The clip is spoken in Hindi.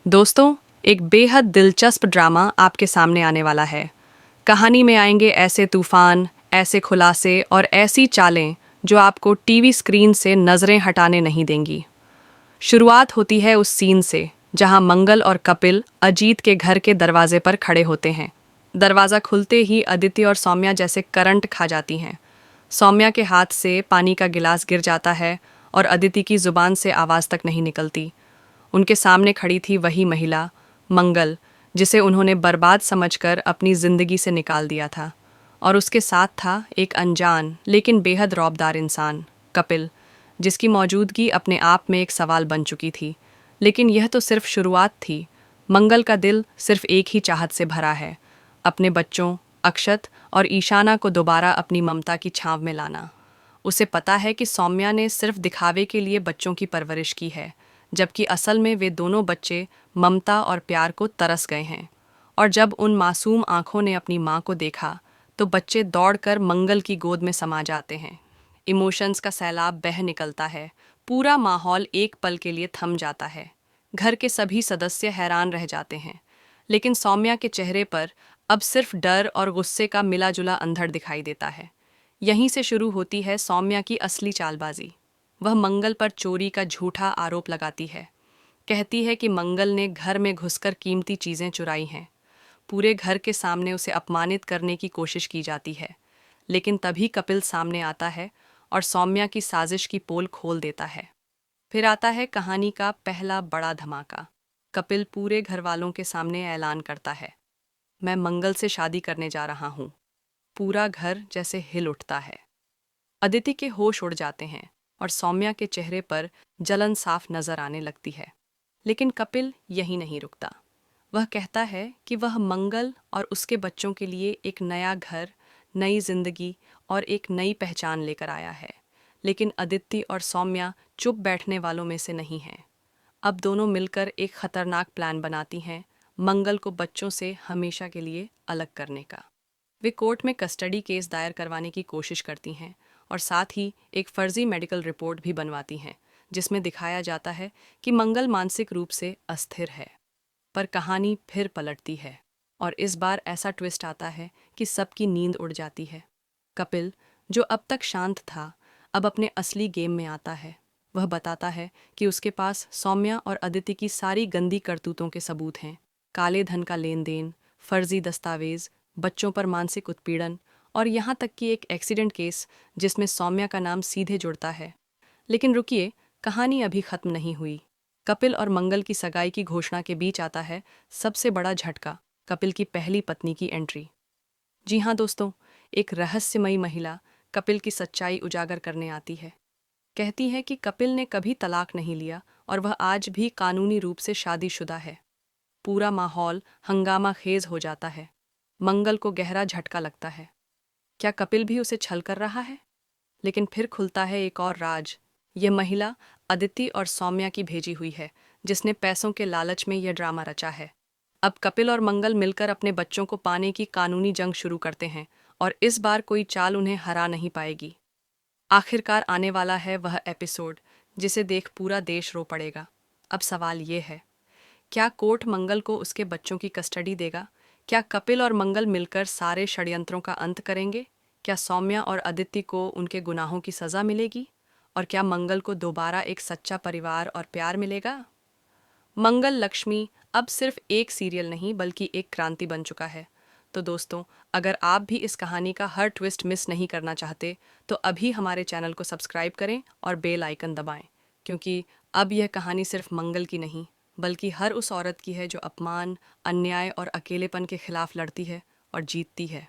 दोस्तों, एक बेहद दिलचस्प ड्रामा आपके सामने आने वाला है। कहानी में आएंगे ऐसे तूफान, ऐसे खुलासे और ऐसी चालें जो आपको टीवी स्क्रीन से नजरें हटाने नहीं देंगी। शुरुआत होती है उस सीन से जहां मंगल और कपिल अजीत के घर के दरवाजे पर खड़े होते हैं। दरवाज़ा खुलते ही अदिति और सौम्या जैसे करंट खा जाती हैं। सौम्या के हाथ से पानी का गिलास गिर जाता है और अदिति की जुबान से आवाज़ तक नहीं निकलती। उनके सामने खड़ी थी वही महिला, मंगल, जिसे उन्होंने बर्बाद समझकर अपनी जिंदगी से निकाल दिया था। और उसके साथ था एक अनजान लेकिन बेहद रौबदार इंसान, कपिल, जिसकी मौजूदगी अपने आप में एक सवाल बन चुकी थी। लेकिन यह तो सिर्फ शुरुआत थी। मंगल का दिल सिर्फ एक ही चाहत से भरा है, अपने बच्चों अक्षत और ईशाना को दोबारा अपनी ममता की छांव में लाना। उसे पता है कि सौम्या ने सिर्फ दिखावे के लिए बच्चों की परवरिश की है, जबकि असल में वे दोनों बच्चे ममता और प्यार को तरस गए हैं। और जब उन मासूम आंखों ने अपनी माँ को देखा तो बच्चे दौड़कर मंगल की गोद में समा जाते हैं। इमोशंस का सैलाब बह निकलता है। पूरा माहौल एक पल के लिए थम जाता है। घर के सभी सदस्य हैरान रह जाते हैं, लेकिन सौम्या के चेहरे पर अब सिर्फ डर और गुस्से का मिला जुला अंधड़ दिखाई देता है। यहीं से शुरू होती है सौम्या की असली चालबाजी। वह मंगल पर चोरी का झूठा आरोप लगाती है। कहती है कि मंगल ने घर में घुसकर कीमती चीजें चुराई हैं। पूरे घर के सामने उसे अपमानित करने की कोशिश की जाती है। लेकिन तभी कपिल सामने आता है और सौम्या की साजिश की पोल खोल देता है। फिर आता है कहानी का पहला बड़ा धमाका। कपिल पूरे घर वालों के सामने ऐलान करता है, मैं मंगल से शादी करने जा रहा हूँ। पूरा घर जैसे हिल उठता है। अदिति के होश उड़ जाते हैं और सौम्या के चेहरे पर जलन साफ नजर आने लगती है। लेकिन कपिल यहीं नहीं रुकता। वह कहता है कि वह मंगल और उसके बच्चों के लिए एक नया घर, नई जिंदगी और एक नई पहचान लेकर आया है। लेकिन अदिति और सौम्या चुप बैठने वालों में से नहीं हैं। अब दोनों मिलकर एक खतरनाक प्लान बनाती हैं, मंगल को बच्चों से हमेशा के लिए अलग करने का। वे कोर्ट में कस्टडी केस दायर करवाने की कोशिश करती हैं और साथ ही एक फर्जी मेडिकल रिपोर्ट भी बनवाती हैं, जिसमें दिखाया जाता है कि मंगल मानसिक रूप से अस्थिर है। पर कहानी फिर पलटती है और इस बार ऐसा ट्विस्ट आता है कि सबकी नींद उड़ जाती है। कपिल, जो अब तक शांत था, अब अपने असली गेम में आता है। वह बताता है कि उसके पास सौम्या और अदिति की सारी गंदी करतूतों के सबूत हैं। काले धन का लेन देन, फर्जी दस्तावेज, बच्चों पर मानसिक उत्पीड़न और यहाँ तक कि एक एक्सीडेंट केस जिसमें सौम्या का नाम सीधे जुड़ता है। लेकिन रुकिए, कहानी अभी खत्म नहीं हुई। कपिल और मंगल की सगाई की घोषणा के बीच आता है सबसे बड़ा झटका, कपिल की पहली पत्नी की एंट्री। जी हाँ दोस्तों, एक रहस्यमयी महिला कपिल की सच्चाई उजागर करने आती है। कहती है कि कपिल ने कभी तलाक नहीं लिया और वह आज भी कानूनी रूप से शादीशुदा है। पूरा माहौल हंगामा खेज हो जाता है। मंगल को गहरा झटका लगता है। क्या कपिल भी उसे छल कर रहा है? लेकिन फिर खुलता है एक और राज। यह महिला अदिति और सौम्या की भेजी हुई है, जिसने पैसों के लालच में यह ड्रामा रचा है। अब कपिल और मंगल मिलकर अपने बच्चों को पाने की कानूनी जंग शुरू करते हैं और इस बार कोई चाल उन्हें हरा नहीं पाएगी। आखिरकार आने वाला है वह एपिसोड जिसे देख पूरा देश रो पड़ेगा। अब सवाल ये है, क्या कोर्ट मंगल को उसके बच्चों की कस्टडी देगा? क्या कपिल और मंगल मिलकर सारे षड्यंत्रों का अंत करेंगे? क्या सौम्या और अदिति को उनके गुनाहों की सजा मिलेगी? और क्या मंगल को दोबारा एक सच्चा परिवार और प्यार मिलेगा? मंगल लक्ष्मी अब सिर्फ एक सीरियल नहीं बल्कि एक क्रांति बन चुका है। तो दोस्तों, अगर आप भी इस कहानी का हर ट्विस्ट मिस नहीं करना चाहते तो अभी हमारे चैनल को सब्सक्राइब करें और बेल आइकन दबाएं, क्योंकि अब यह कहानी सिर्फ मंगल की नहीं बल्कि हर उस औरत की है जो अपमान, अन्याय और अकेलेपन के खिलाफ लड़ती है और जीतती है।